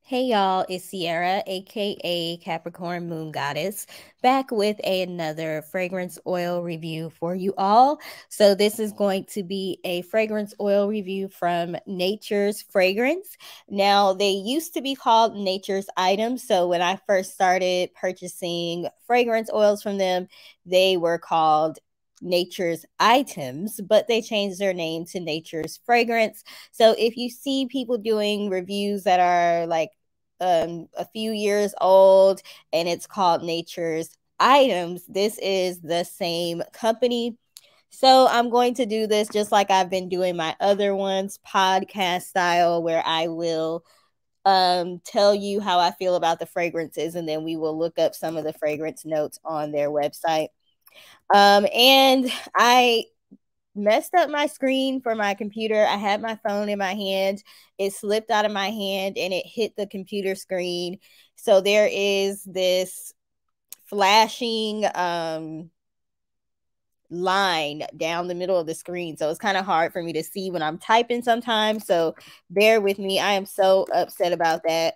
Hey y'all, it's Sierra, aka Capricorn Moon Goddess, back with another fragrance oil review for you all. So, this is going to be a fragrance oil review from Nature's Fragrance. Now, they used to be called Nature's Items. So, when I first started purchasing fragrance oils from them, they were called Nature's Items, but they changed their name to Nature's Fragrance. So if you see people doing reviews that are like a few years old and it's called Nature's Items, this is the same company. So I'm going to do this just like I've been doing my other ones, podcast style, where I will tell you how I feel about the fragrances, and then we will look up some of the fragrance notes on their website. And I messed up my screen for my computer. I had my phone in my hand. It slipped out of my hand and it hit the computer screen. So there is this flashing line down the middle of the screen. So it's kind of hard for me to see when I'm typing sometimes. So bear with me. I am so upset about that.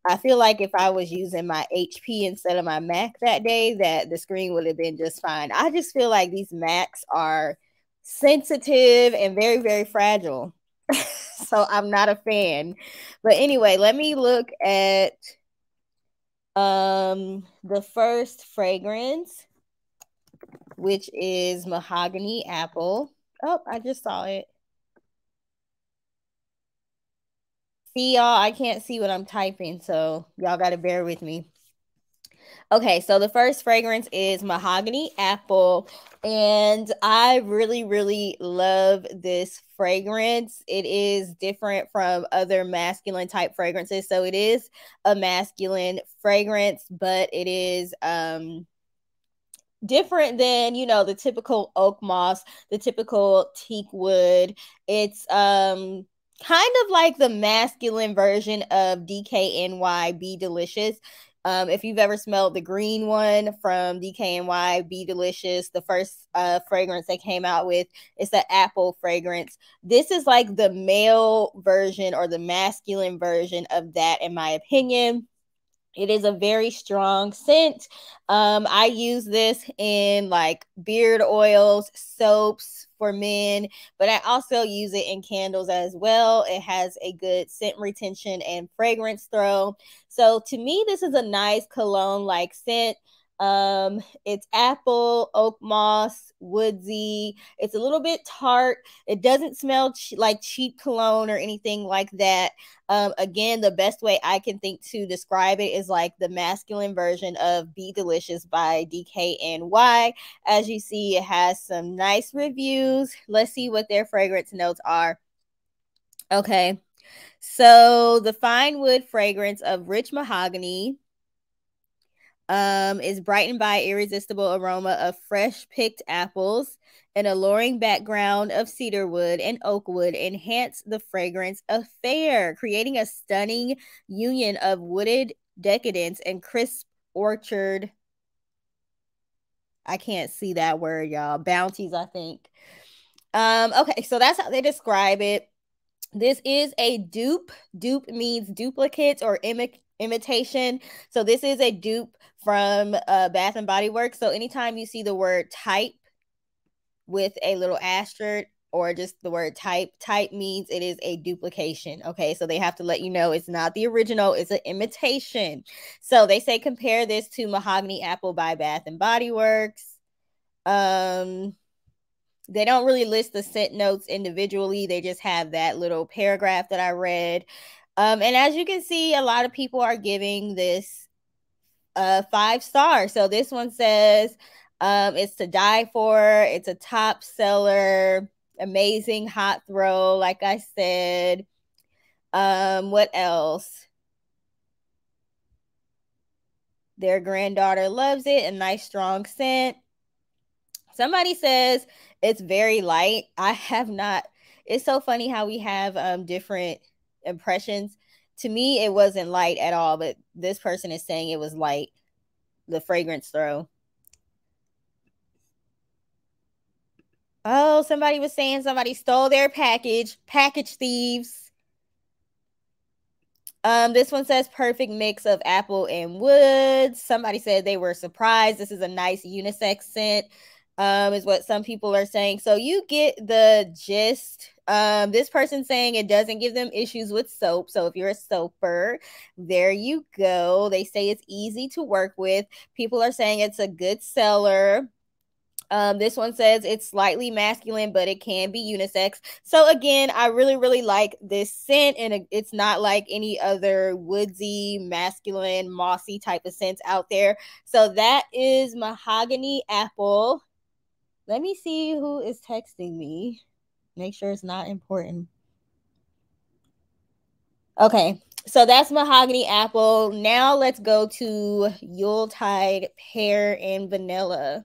I feel like if I was using my HP instead of my Mac that day, that the screen would have been just fine. I just feel like these Macs are sensitive and very, very fragile. So I'm not a fan. But anyway, let me look at the first fragrance, which is Mahogany Apple. Oh, I just saw it. See y'all, I can't see what I'm typing, so y'all got to bear with me. Okay, so the first fragrance is Mahogany Apple, and I really, really love this fragrance. It is different from other masculine type fragrances. So it is a masculine fragrance, but it is different than, the typical oak moss, the typical teak wood. It's kind of like the masculine version of DKNY Be Delicious. If you've ever smelled the green one from DKNY Be Delicious, the first fragrance they came out with, it's the apple fragrance. This is like the male version or the masculine version of that, in my opinion. It is a very strong scent. I use this in like beard oils, soaps for men, but I also use it in candles as well. It has a good scent retention and fragrance throw. So to me, this is a nice cologne like scent. It's apple, oak moss, woodsy. It's a little bit tart. It doesn't smell like cheap cologne or anything like that. Again, the best way I can think to describe it is like the masculine version of Be Delicious by DKNY. As you see, it has some nice reviews. Let's see what their fragrance notes are. Okay. So the fine wood fragrance of rich mahogany is brightened by irresistible aroma of fresh picked apples. An alluring background of cedar wood and oak wood enhance the fragrance affair, creating a stunning union of wooded decadence and crisp orchard. I can't see that word, y'all. Bounties, I think. Okay, so that's how they describe it. This is a dupe. Dupe means duplicate or imitation. So this is a dupe from Bath and Body Works. So anytime you see the word type with a little asterisk or just the word type means it is a duplication. Okay, so they have to let you know it's not the original, it's an imitation. So they say compare this to Mahogany Apple by Bath and Body Works. They don't really list the scent notes individually. They just have that little paragraph that I read. And as you can see, a lot of people are giving this 5 stars. So this one says it's to die for. It's a top seller. Amazing hot throw, like I said. What else? Their granddaughter loves it. A nice strong scent. Somebody says it's very light. I have not. It's so funny how we have different impressions. To me, it wasn't light at all, but this person is saying it was light. The fragrance throw. Oh, somebody was saying somebody stole their package. Package thieves. This one says perfect mix of apple and wood. Somebody said they were surprised. This is a nice unisex scent, is what some people are saying. So you get the gist. This person saying it doesn't give them issues with soap. So if you're a soaper, there you go. They say it's easy to work with. People are saying it's a good seller. This one says it's slightly masculine, but it can be unisex. So again, I really, really like this scent, and it's not like any other woodsy, masculine, mossy type of scents out there. So that is Mahogany Apple. Let me see who is texting me. Make sure it's not important. Okay, so that's Mahogany Apple. Now let's go to Yuletide Pear and Vanilla.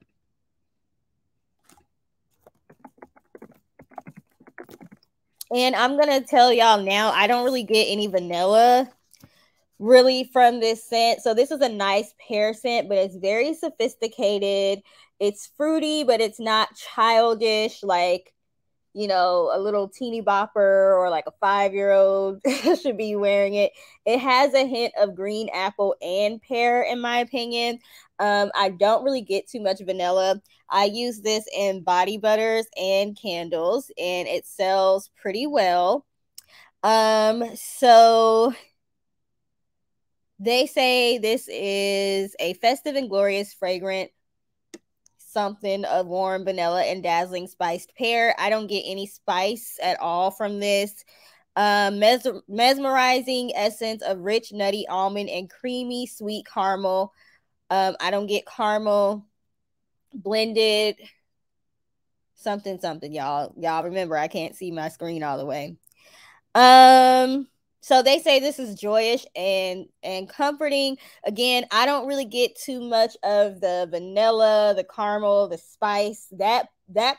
And I'm going to tell y'all now, I don't really get any vanilla really from this scent. So this is a nice pear scent, but it's very sophisticated. It's fruity, but it's not childish like, you know, a little teeny bopper or like a 5-year-old should be wearing it. It has a hint of green apple and pear, in my opinion. I don't really get too much vanilla. I use this in body butters and candles, and it sells pretty well. So they say this is a festive and glorious fragrant something of warm vanilla and dazzling spiced pear. I don't get any spice at all from this. Mesmerizing essence of rich nutty almond and creamy sweet caramel. I don't get caramel. Blended something, y'all remember I can't see my screen all the way. So they say this is joyous and comforting. Again, I don't really get too much of the vanilla, the caramel, the spice. That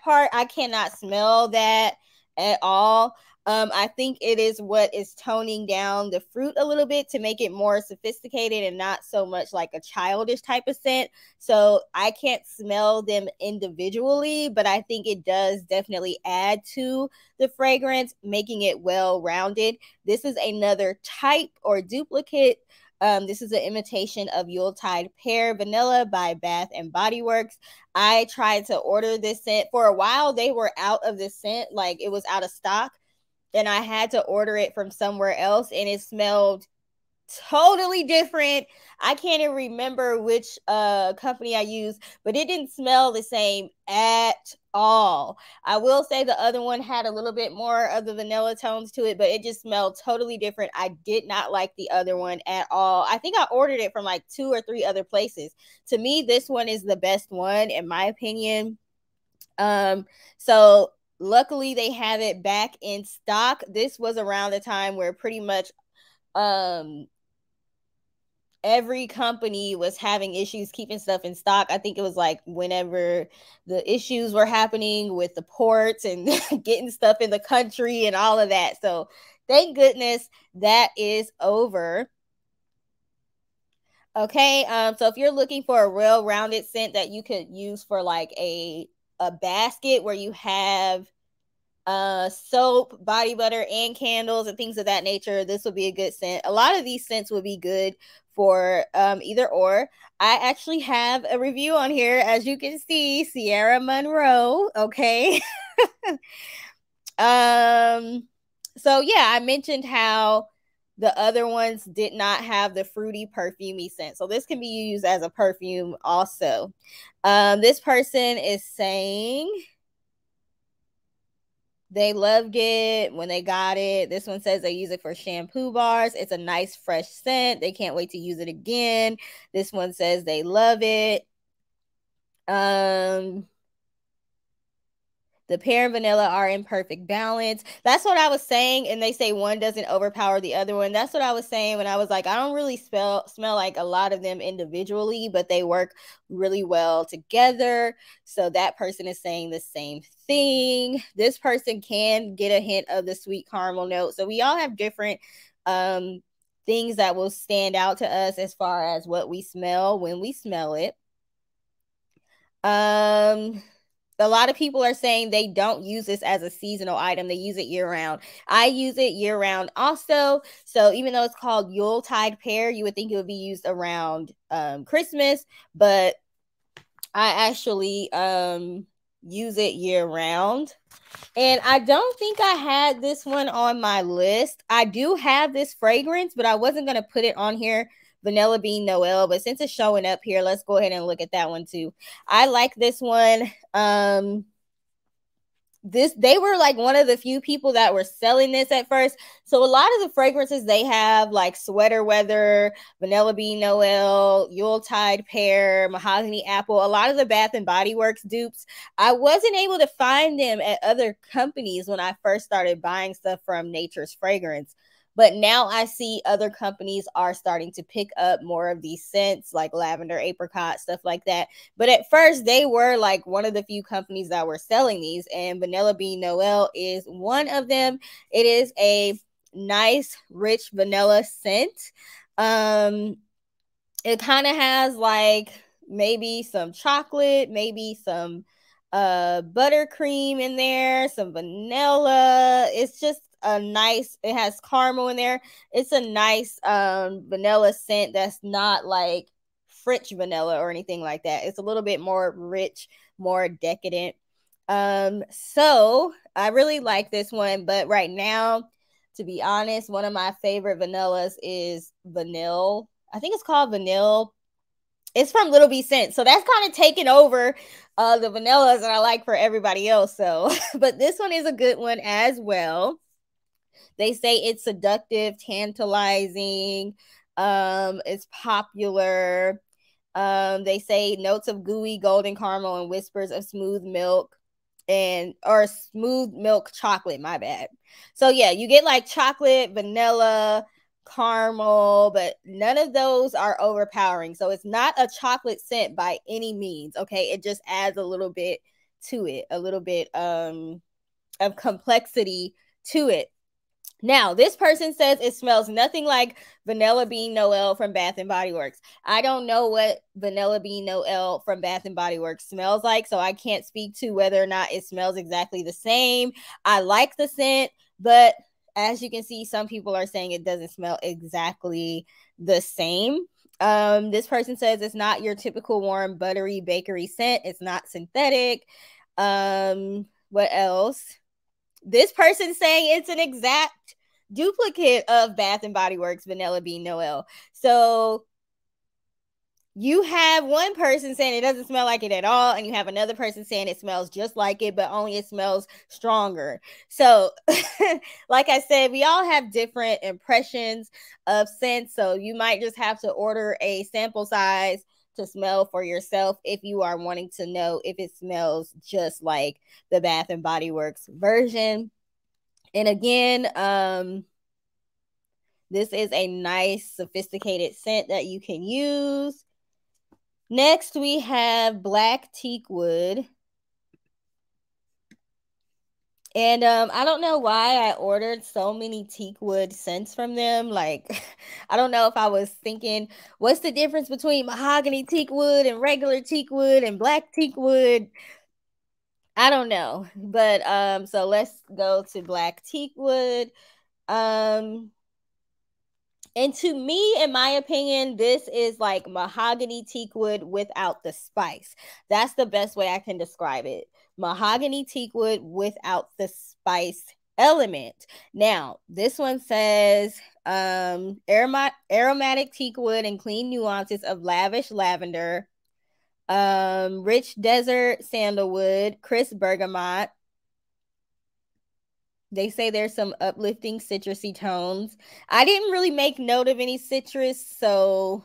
part I cannot smell that at all. I think it is what is toning down the fruit a little bit to make it more sophisticated and not so much like a childish type of scent. So I can't smell them individually, but I think it does definitely add to the fragrance, making it well-rounded. This is another type or duplicate. This is an imitation of Yuletide Pear Vanilla by Bath and Body Works. I tried to order this scent. For a while, they were out of this scent. Like, it was out of stock. And I had to order it from somewhere else, and it smelled totally different. I can't even remember which company I used, but it didn't smell the same at all. I will say the other one had a little bit more of the vanilla tones to it, but it just smelled totally different. I did not like the other one at all. I think I ordered it from like 2 or 3 other places. To me, this one is the best one in my opinion. So luckily they have it back in stock. This was around the time where pretty much every company was having issues keeping stuff in stock. I think it was like whenever the issues were happening with the ports and getting stuff in the country and all of that. So thank goodness that is over. Okay, so if you're looking for a real rounded scent that you could use for like a basket where you have soap, body butter, and candles and things of that nature, this would be a good scent. A lot of these scents would be good for either or. I actually have a review on here, as you can see, Sierra Monroe. Okay. So yeah, I mentioned how the other ones did not have the fruity perfumey scent. So this can be used as a perfume also. This person is saying they loved it when they got it. This one says they use it for shampoo bars. It's a nice fresh scent. They can't wait to use it again. This one says they love it. The pear and vanilla are in perfect balance. That's what I was saying. And they say one doesn't overpower the other one. That's what I was saying when I was like, I don't really smell like a lot of them individually, but they work really well together. So that person is saying the same thing. This person can get a hint of the sweet caramel note. So we all have different things that will stand out to us as far as what we smell when we smell it. a lot of people are saying they don't use this as a seasonal item. They use it year round. I use it year round also. So even though it's called Yuletide pear, you would think it would be used around Christmas, but I actually use it year round. And I don't think I had this one on my list. I do have this fragrance, but I wasn't going to put it on here, Vanilla Bean Noel. But since it's showing up here, let's go ahead and look at that one too. I like this one. They were like one of the few people that were selling this at first. So a lot of the fragrances they have, like Sweater Weather, Vanilla Bean Noel, Yuletide Pear, Mahogany Apple, a lot of the Bath and Body Works dupes, I wasn't able to find them at other companies when I first started buying stuff from Nature's Fragrance. But now I see other companies are starting to pick up more of these scents, like lavender, apricot, stuff like that. But at first, they were like one of the few companies that were selling these, and Vanilla Bean Noel is one of them. It is a nice, rich vanilla scent. It kind of has like maybe some chocolate, maybe some buttercream in there, some vanilla. It's just a nice, it has caramel in there. It's a nice vanilla scent that's not like French vanilla or anything like that. It's a little bit more rich, more decadent. So I really like this one, but right now, to be honest, one of my favorite vanillas is Vanille. I think it's called Vanille. It's from Little B Scent. So that's kind of taken over the vanillas that I like for everybody else. So, but this one is a good one as well. They say it's seductive, tantalizing. It's popular. They say notes of gooey golden caramel and whispers of smooth milk or smooth milk chocolate. My bad. So yeah, you get like chocolate, vanilla, caramel, but none of those are overpowering. So it's not a chocolate scent by any means. Okay, it just adds a little bit to it, a little bit of complexity to it. Now, this person says it smells nothing like Vanilla Bean Noel from Bath and Body Works. I don't know what Vanilla Bean Noel from Bath and Body Works smells like, so I can't speak to whether or not it smells exactly the same. I like the scent, but as you can see, some people are saying it doesn't smell exactly the same. This person says it's not your typical warm, buttery bakery scent. It's not synthetic. What else? This person saying it's an exact duplicate of Bath and Body Works Vanilla Bean Noel. So you have one person saying it doesn't smell like it at all, and you have another person saying it smells just like it, but only it smells stronger. So like I said, we all have different impressions of scents, so you might just have to order a sample size to smell for yourself if you are wanting to know if it smells just like the Bath and Body Works version. And again, this is a nice sophisticated scent that you can use. Next, we have Black Teakwood. And I don't know why I ordered so many teakwood scents from them. Like, I don't know if I was thinking, what's the difference between mahogany teakwood and regular teakwood and black teakwood? I don't know. But so let's go to Black Teakwood. And to me, in my opinion, this is like mahogany teakwood without the spice. That's the best way I can describe it. Mahogany teakwood without the spice element. Now, this one says aromatic teakwood and clean nuances of lavish lavender, rich desert sandalwood, crisp bergamot. They say there's some uplifting citrusy tones. I didn't really make note of any citrus, so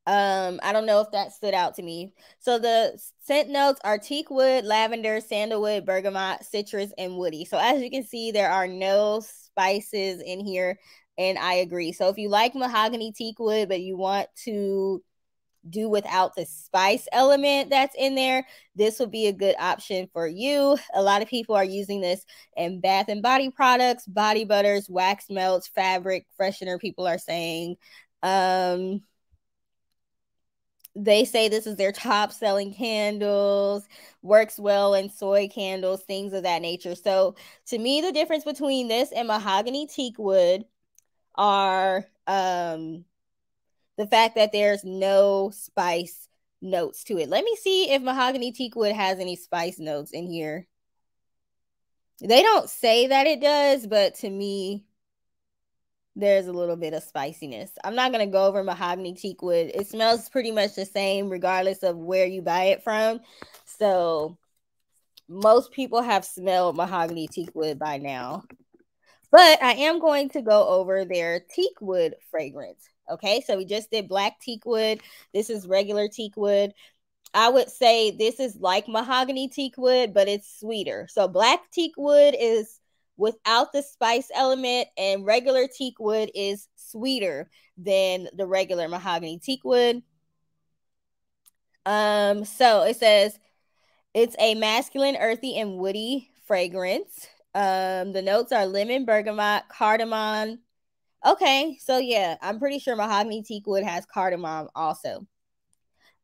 I don't know if that stood out to me. So the scent notes are teakwood, lavender, sandalwood, bergamot, citrus, and woody. So as you can see, there are no spices in here, and I agree. So if you like mahogany teakwood, but you want to do without the spice element that's in there, this would be a good option for you. A lot of people are using this in bath and body products, body butters, wax melts, fabric freshener, people are saying. They say this is their top selling candles, works well in soy candles, things of that nature. So to me, the difference between this and mahogany teak wood are the fact that there's no spice notes to it. Let me see if mahogany teak wood has any spice notes in here. They don't say that it does, but to me, there's a little bit of spiciness. I'm not going to go over mahogany teak wood. It smells pretty much the same regardless of where you buy it from. So most people have smelled mahogany teak wood by now. But I am going to go over their teak wood fragrance. Okay, so we just did black teak wood. This is regular teak wood. I would say this is like mahogany teak wood, but it's sweeter. So black teak wood is without the spice element, and regular teak wood is sweeter than the regular mahogany teak wood. So it says it's a masculine, earthy, and woody fragrance. The notes are lemon, bergamot, cardamom. Okay, so yeah, I'm pretty sure mahogany teak wood has cardamom also.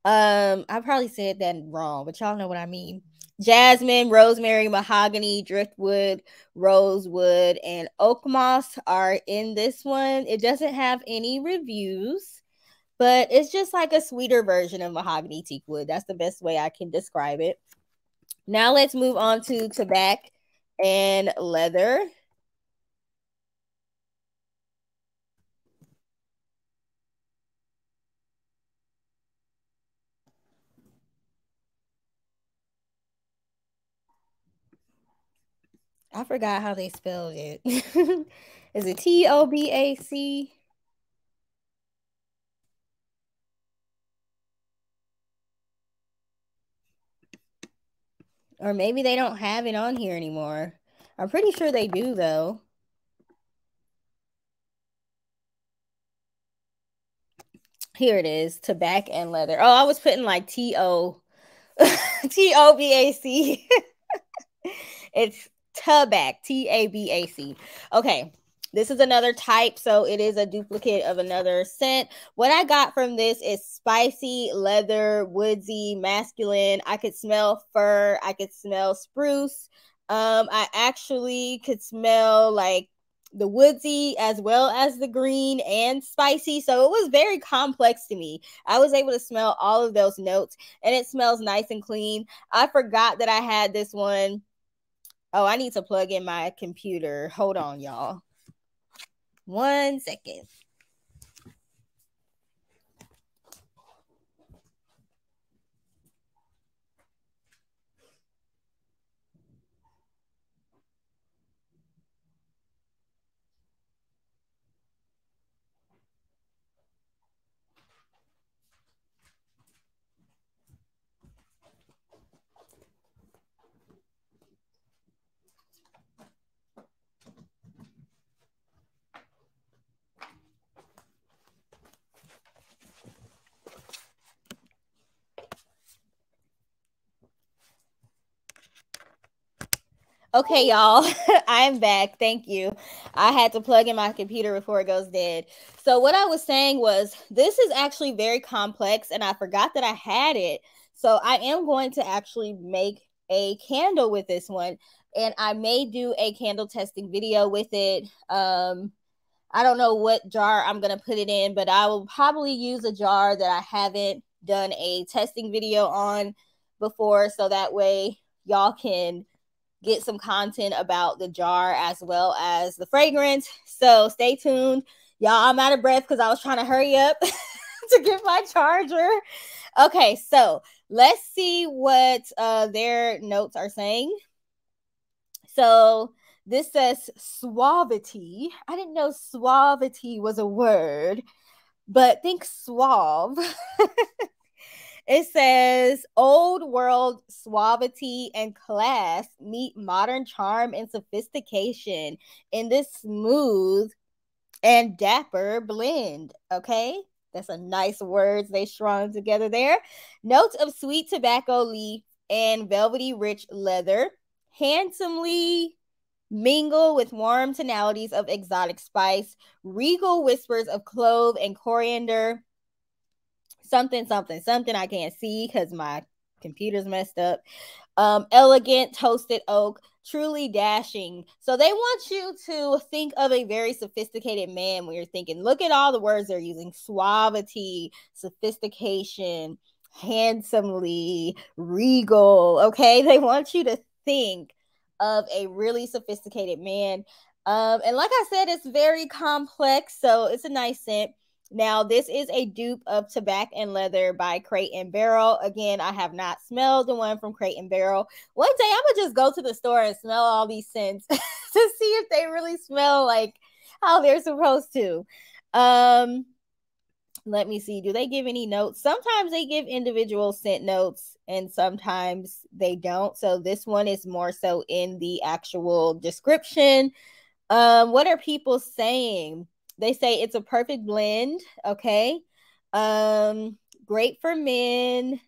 I probably said that wrong, but y'all know what I mean. Jasmine, rosemary, mahogany, driftwood, rosewood, and oak moss are in this one. It doesn't have any reviews, but it's just like a sweeter version of mahogany teak wood. That's the best way I can describe it. Now let's move on to tobacco and leather. I forgot how they spelled it. Is it Tobac? Or maybe they don't have it on here anymore. I'm pretty sure they do, though. Here it is, tobacco and leather. Oh, I was putting like Tobac. It's tobacco, Tabac. Okay, this is another type, so it is a duplicate of another scent. What I got from this is spicy, leather, woodsy, masculine. I could smell fir. I could smell spruce. I actually could smell like the woodsy as well as the green and spicy. So it was very complex to me. I was able to smell all of those notes, and it smells nice and clean. I forgot that I had this one. Oh, I need to plug in my computer. Hold on, y'all. 1 second. Okay, y'all, I am back. Thank you. I had to plug in my computer before it goes dead. So, what I was saying was, this is actually very complex, and I forgot that I had it. So, I am going to actually make a candle with this one, and I may do a candle testing video with it. I don't know what jar I'm going to put it in, but I will probably use a jar that I haven't done a testing video on before, so that way y'all can get some content about the jar as well as the fragrance. So stay tuned. Y'all, I'm out of breath because I was trying to hurry up to get my charger. Okay, so let's see what their notes are saying. So this says suavity. I didn't know suavity was a word, but think suave. It says old world suavity and class meet modern charm and sophistication in this smooth and dapper blend. Okay, that's a nice words they strung together there. Notes of sweet tobacco leaf and velvety rich leather handsomely mingle with warm tonalities of exotic spice, regal whispers of clove and coriander, something, something, something I can't see because my computer's messed up. Elegant toasted oak, truly dashing. So they want you to think of a very sophisticated man when you're thinking. Look at all the words they're using: suavity, sophistication, handsomely, regal. Okay, they want you to think of a really sophisticated man. And like I said, it's very complex, so it's a nice scent. Now, this is a dupe of Tobacco and Leather by Crate and Barrel. Again, I have not smelled the one from Crate and Barrel. One day, I'm going to just go to the store and smell all these scents to see if they really smell like how they're supposed to. Let me see. Do they give any notes? Sometimes they give individual scent notes and sometimes they don't. So this one is more so in the actual description. What are people saying? They say it's a perfect blend. Okay. Great for men.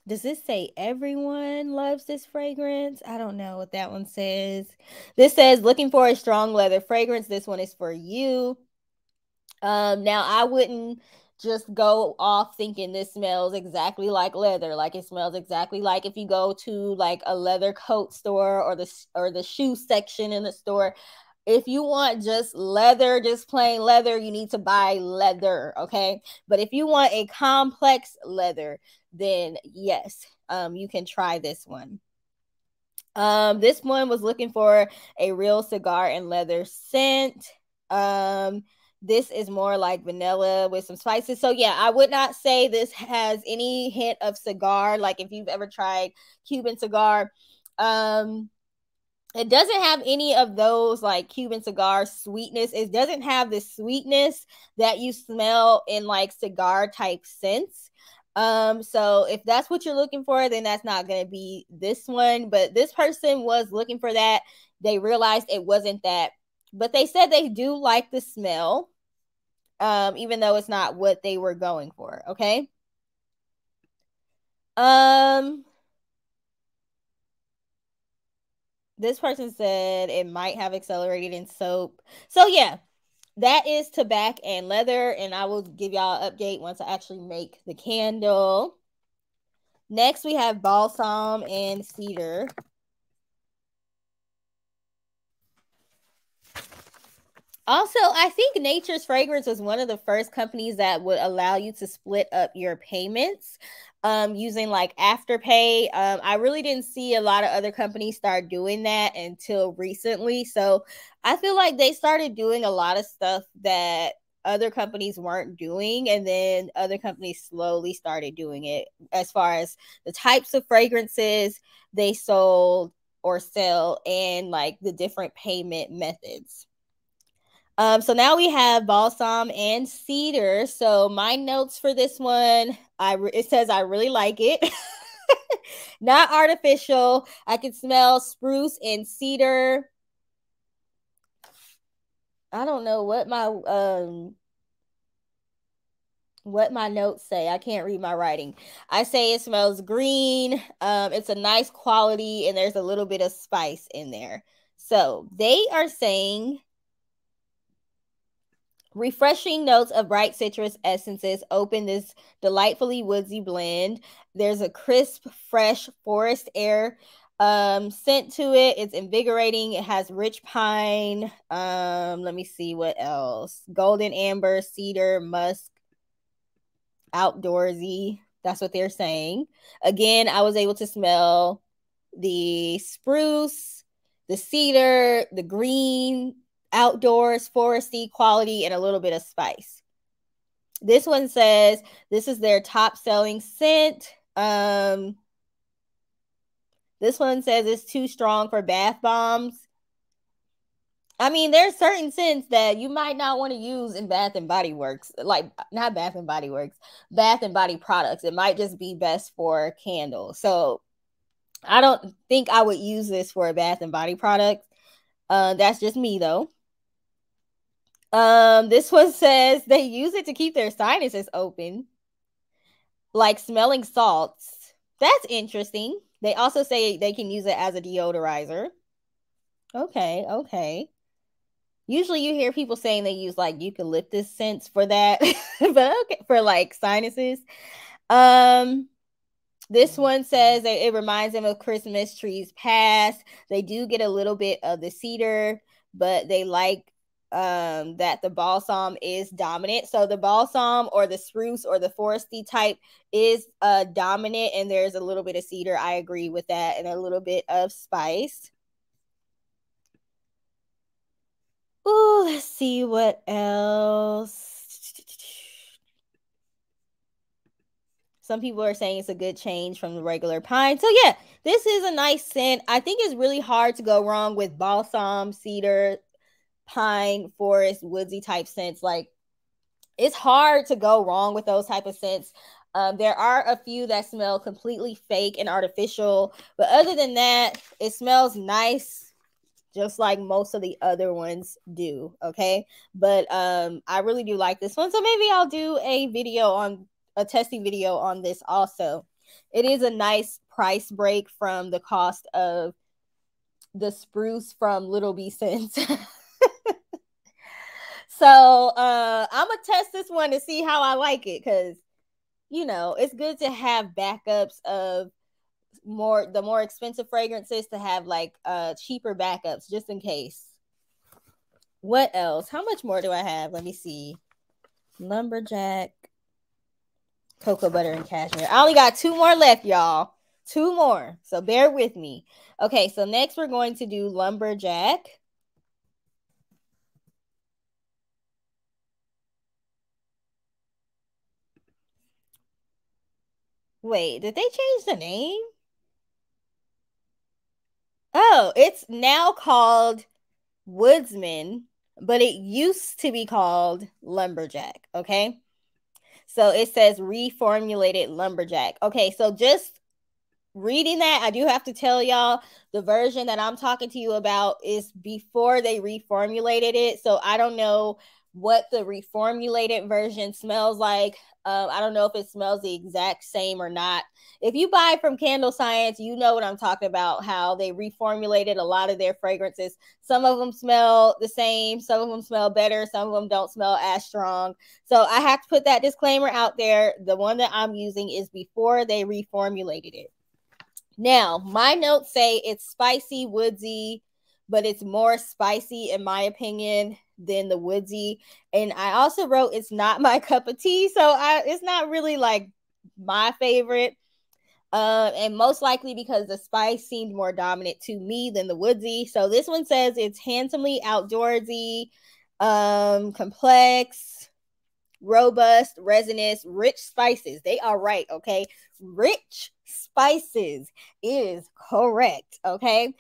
Does this say everyone loves this fragrance? I don't know what that one says. This says looking for a strong leather fragrance. This one is for you. Now I wouldn't just go off thinking this smells exactly like leather, like it smells exactly like if you go to like a leather coat store or the shoe section in the store. If you want just leather, just plain leather, you need to buy leather, okay? But if you want a complex leather, then yes, you can try this one. This one was looking for a real cigar and leather scent. This is more like vanilla with some spices. So yeah, I would not say this has any hint of cigar. Like if you've ever tried Cuban cigar, it doesn't have any of those like Cuban cigar sweetness. It doesn't have the sweetness that you smell in like cigar type scents. So if that's what you're looking for, then that's not going to be this one. But this person was looking for that. They realized it wasn't that, but they said they do like the smell, even though it's not what they were going for. Okay. This person said it might have accelerated in soap. So yeah, that is Tobacco and Leather, and I will give y'all an update once I actually make the candle. Next, we have Balsam and Cedar. Also, I think Nature's Fragrance was one of the first companies that would allow you to split up your payments using like Afterpay. I really didn't see a lot of other companies start doing that until recently. So I feel like they started doing a lot of stuff that other companies weren't doing, and then other companies slowly started doing it as far as the types of fragrances they sold or sell and like the different payment methods. So now we have balsam and cedar. So my notes for this one, it says I really like it. Not artificial. I can smell spruce and cedar. I don't know what my notes say. I can't read my writing. I say it smells green. It's a nice quality and there's a little bit of spice in there. So they are saying refreshing notes of bright citrus essences open this delightfully woodsy blend. There's a crisp, fresh forest air scent to it. It's invigorating. It has rich pine. Let me see what else. Golden amber, cedar, musk, outdoorsy. That's what they're saying. Again, I was able to smell the spruce, the cedar, the green, outdoors, foresty quality, and a little bit of spice. This one says this is their top selling scent. This one says it's too strong for bath bombs. I mean, there's certain scents that you might not want to use in Bath and Body Works, like not Bath and Body Works, Bath and Body products. It might just be best for candles. So I don't think I would use this for a Bath and Body product. That's just me though. This one says they use it to keep their sinuses open, like smelling salts. That's interesting. They also say they can use it as a deodorizer. Okay, okay. Usually you hear people saying they use like eucalyptus scents for that, but okay, for like sinuses. This one says that it reminds them of Christmas trees past. They do get a little bit of the cedar, but they like that the balsam is dominant. So the balsam or the spruce or the foresty type is dominant, and there's a little bit of cedar. I agree with that, and a little bit of spice. Oh, let's see what else. Some people are saying it's a good change from the regular pine. So yeah, this is a nice scent. I think it's really hard to go wrong with balsam, cedar, pine, forest, woodsy type scents. Like, it's hard to go wrong with those type of scents. There are a few that smell completely fake and artificial, but other than that, it smells nice, just like most of the other ones do. Okay, but I really do like this one, so maybe I'll do a testing video on this also. It is a nice price break from the cost of the spruce from Little B Scents. So I'm gonna test this one to see how I like it, because it's good to have backups of the more expensive fragrances, to have like cheaper backups just in case. What else? How much more do I have? Let me see. Lumberjack, cocoa butter, and cashmere. I only got 2 more left, y'all. 2 more. So bear with me. Okay, so next we're going to do lumberjack. Wait, did they change the name? Oh, it's now called Woodsman, but it used to be called Lumberjack. Okay. So it says reformulated Lumberjack. Okay. So just reading that, I do have to tell y'all the version that I'm talking to you about is before they reformulated it. So I don't know what the reformulated version smells like. I don't know if it smells the exact same or not. If you buy from Candle Science, you know what I'm talking about, how they reformulated a lot of their fragrances. Some of them smell the same, some of them smell better, some of them don't smell as strong. So I have to put that disclaimer out there. The one that I'm using is before they reformulated it. Now, my notes say it's spicy, woodsy, but it's more spicy, in my opinion, than the woodsy. And I also wrote it's not my cup of tea, so it's not really like my favorite. And most likely because the spice seemed more dominant to me than the woodsy. So this one says it's handsomely outdoorsy, complex, robust, resinous, rich spices. They are right, okay? Rich spices is correct, okay?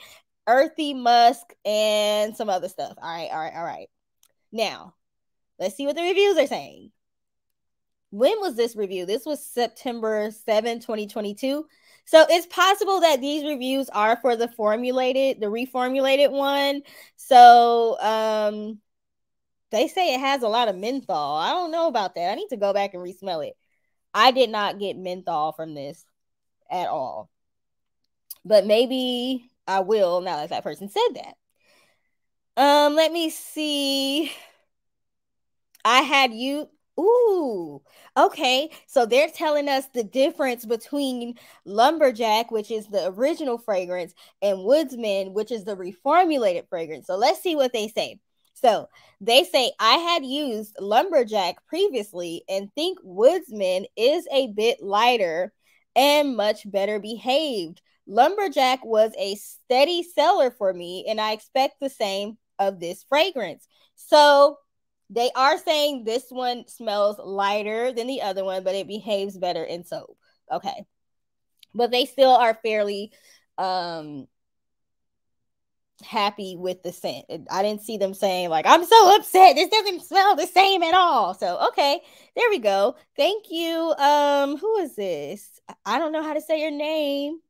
Earthy musk and some other stuff. All right. Now, let's see what the reviews are saying. When was this review? This was September 7, 2022. So it's possible that these reviews are for the reformulated one. So they say it has a lot of menthol. I don't know about that. I need to go back and re-smell it. I did not get menthol from this at all. But maybe I will now that that person said that. Let me see. I had you. Ooh, okay. So they're telling us the difference between Lumberjack, which is the original fragrance, and Woodsman, which is the reformulated fragrance. So let's see what they say. So they say, I had used Lumberjack previously and think Woodsman is a bit lighter and much better behaved. Lumberjack was a steady seller for me, and I expect the same of this fragrance. So they are saying this one smells lighter than the other one, but it behaves better in soap. Okay. But they still are fairly happy with the scent. I didn't see them saying like, I'm so upset, this doesn't smell the same at all. So okay, there we go. Thank you. Who is this? I don't know how to say your name.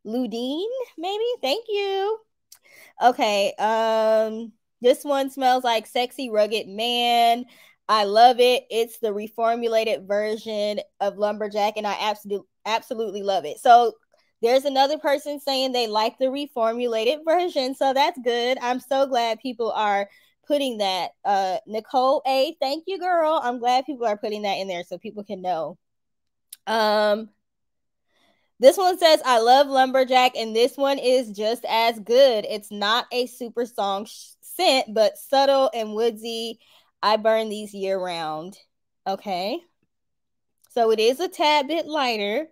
Ludine, maybe. Thank you. Okay. This one smells like sexy, rugged man. I love it. It's the reformulated version of Lumberjack, and I absolutely love it. So there's another person saying they like the reformulated version. So that's good. I'm so glad people are putting that. Nicole A, thank you, girl. I'm glad people are putting that in there so people can know. This one says, I love Lumberjack, and this one is just as good. It's not a super strong scent, but subtle and woodsy. I burn these year round. Okay. So it is a tad bit lighter,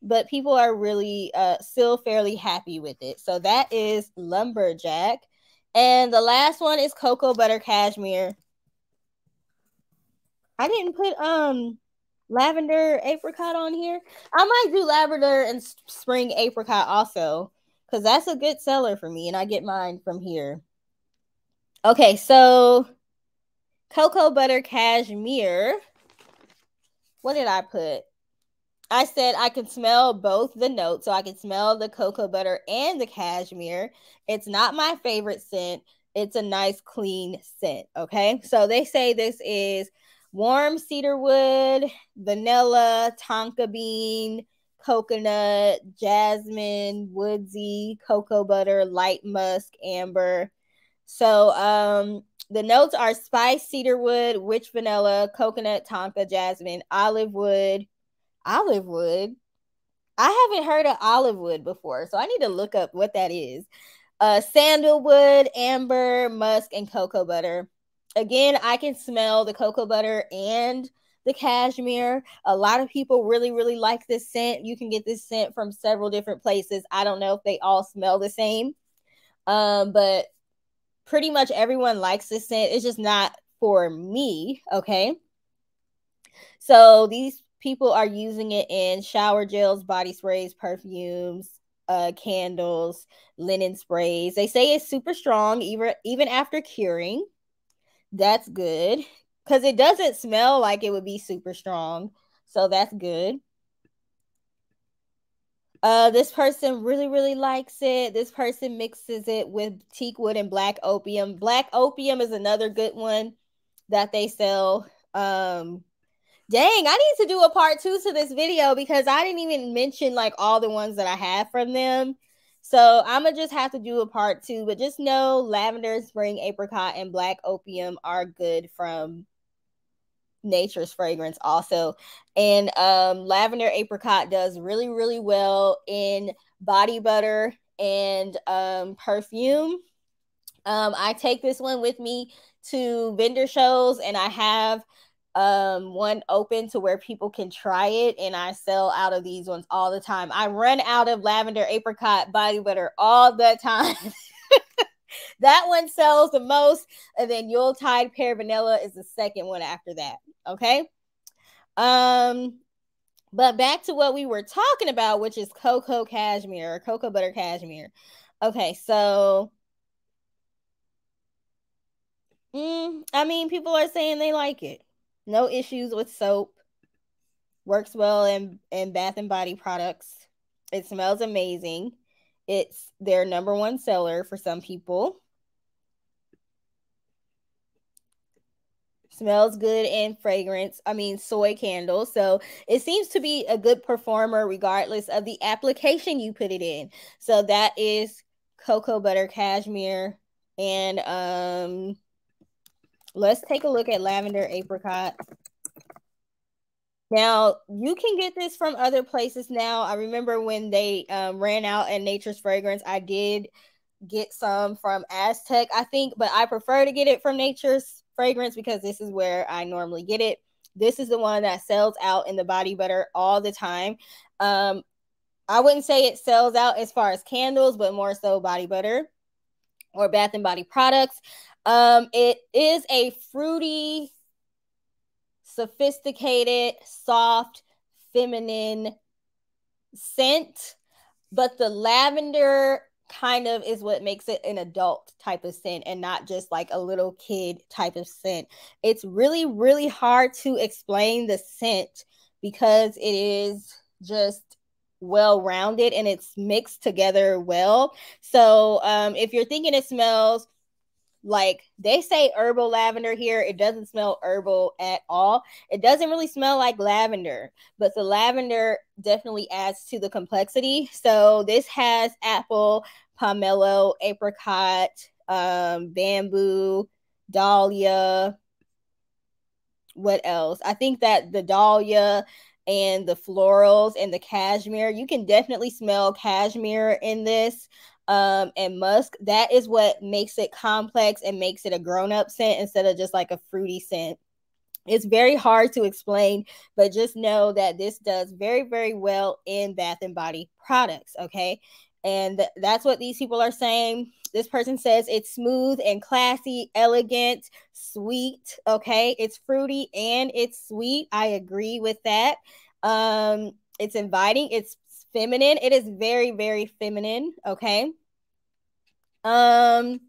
but people are really still fairly happy with it. So that is Lumberjack. And the last one is Cocoa Butter Cashmere. I didn't put lavender apricot on here. I might do lavender and spring apricot also, because that's a good seller for me, and I get mine from here. Okay, so Cocoa Butter Cashmere. What did I put? I said I can smell both the notes, so I can smell the cocoa butter and the cashmere. It's not my favorite scent. It's a nice, clean scent, okay? So they say this is warm cedarwood, vanilla, tonka bean, coconut, jasmine, woodsy, cocoa butter, light musk, amber. So the notes are spice, cedarwood, witch vanilla, coconut, tonka, jasmine, olive wood. Olive wood. I haven't heard of olive wood before, so I need to look up what that is. Sandalwood, amber, musk, and cocoa butter. Again, I can smell the cocoa butter and the cashmere. A lot of people really, really like this scent. You can get this scent from several different places. I don't know if they all smell the same, but pretty much everyone likes this scent. It's just not for me, okay? So these people are using it in shower gels, body sprays, perfumes, candles, linen sprays. They say it's super strong, even after curing. That's good, because it doesn't smell like it would be super strong. So that's good. This person really, really likes it. This person mixes it with teak wood and black opium. Black opium is another good one that they sell. Dang, I need to do a part 2 to this video, because I didn't even mention like all the ones that I have from them. So I'm gonna just have to do a part 2, but just know lavender, spring apricot, and black opium are good from Nature's Fragrance also. And lavender apricot does really, really well in body butter and perfume. I take this one with me to vendor shows, and I have one open to where people can try it, and I sell out of these ones all the time. I run out of lavender apricot body butter all the time. That one sells the most, and then Yuletide Pear Vanilla is the second one after that. Okay. But back to what we were talking about, which is cocoa cashmere or cocoa butter cashmere. Okay, so I mean, people are saying they like it. No issues with soap. Works well in Bath and Body products. It smells amazing. It's their number one seller for some people. Smells good in fragrance. I mean, soy candles. So it seems to be a good performer regardless of the application you put it in. So that is cocoa butter cashmere. And let's take a look at lavender apricot. Now, you can get this from other places now. I remember when they ran out at Nature's Fragrance, I did get some from Aztec, I think, but I prefer to get it from Nature's Fragrance because this is where I normally get it. This is the one that sells out in the body butter all the time. I wouldn't say it sells out as far as candles, but more so body butter or Bath and Body products. It is a fruity, sophisticated, soft, feminine scent, but the lavender kind of is what makes it an adult type of scent and not just like a little kid type of scent. It's really, really hard to explain the scent because it is just well-rounded and it's mixed together well. So if you're thinking it smells like they say herbal lavender here, it doesn't smell herbal at all. It doesn't really smell like lavender, but the lavender definitely adds to the complexity. So this has apple, pomelo, apricot, bamboo, dahlia. What else? I think that the dahlia and the florals and the cashmere, you can definitely smell cashmere in this. And musk, that is what makes it complex and makes it a grown-up scent instead of just like a fruity scent. It's very hard to explain, but just know that this does very, very well in Bath and Body products, okay? And that's what these people are saying. This person says it's smooth and classy, elegant, sweet, okay? It's fruity and it's sweet. I agree with that. It's inviting, it's feminine. It is very, very feminine, okay? Um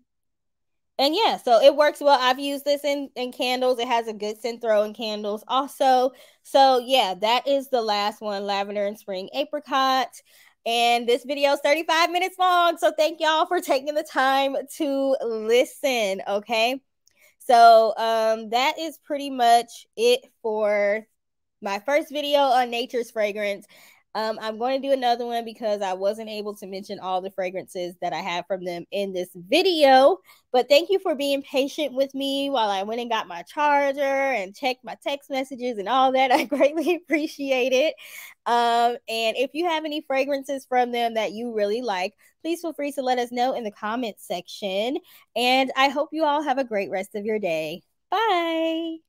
and yeah, so it works well. I've used this in candles. It has a good scent throw in candles also. So yeah, that is the last one, lavender and spring apricot. And this video is 35 minutes long. So thank y'all for taking the time to listen. Okay. So that is pretty much it for my first video on Nature's Fragrance. I'm going to do another one because I wasn't able to mention all the fragrances that I have from them in this video. But thank you for being patient with me while I went and got my charger and checked my text messages and all that. I greatly appreciate it. And if you have any fragrances from them that you really like, please feel free to let us know in the comments section. And I hope you all have a great rest of your day. Bye.